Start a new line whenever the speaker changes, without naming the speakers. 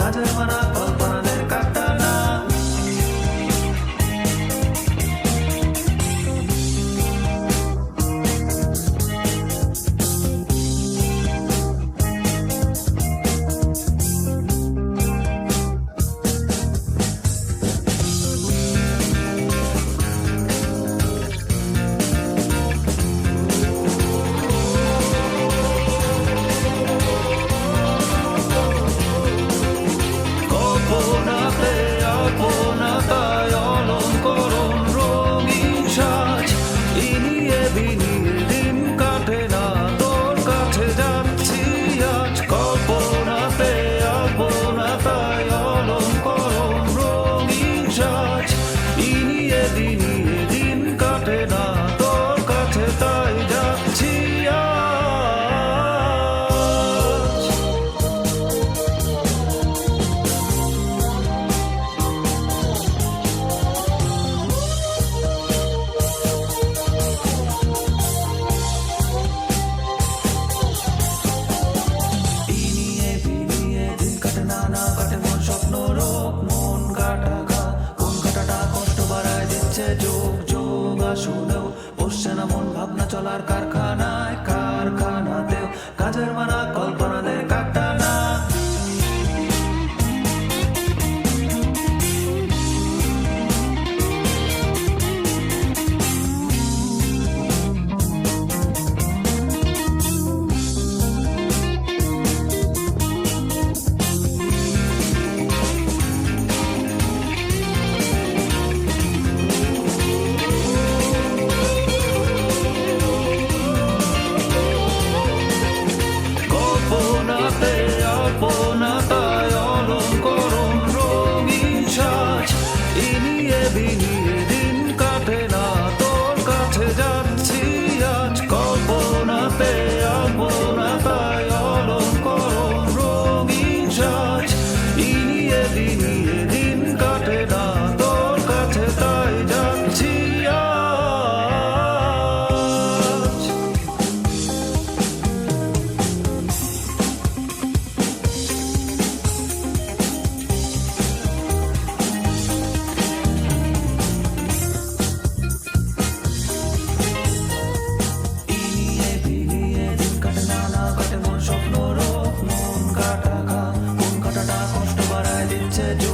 কাজের মানা কল্পনাদের কাটা না। কল্পনাতে অল্পনাতায় অলঙ্করণ রঙিন সাজ, ইনিয়ে বিনিয়ে দিন কাটে না, তোর কাছে যাচ্ছি আজ। কল্পনাতে অল্পনাতায় অলঙ্করণ রঙিন সাজ, ইনিয়ে বিনিয়ে দিন কাটে না, তোর কাছে তাই যাচ্ছি আজ। ইনিয়ে বিনিয়ে দিন কাটে না, না কাটে মন স্বপ্ন রোগ, মন কাটা খা কোন কাটাটা কষ্ট বাড়ায় দিচ্ছে যোগ যোগ আসলেও বসছে না মন ভাবনা চলার কারখানায়, কারখানাতেও কাজের মানা কল্পনাদের কাটা না। কল্পনাতে অল্পনাতায় অলঙ্করণ রঙিন সাজ, ইনিয়ে বিনিয়ে দিন কাটে না, তোর কাছে যাচ্ছি আজ। কল্পনাতে অল্পনাতায় অলঙ্করণ রঙিন সাজ, ইনিয়ে বিনিয়ে দিন কাটে না, তোর কাছে তাই যাচ্ছি আজ। ইনিয়ে বিনিয়ে দিন কাটে না, না কাটে মন স্বপ্ন রোগ, মন কাটা খা কোন কাটাটা কষ্ট বাড়ায় দিচ্ছে যোগ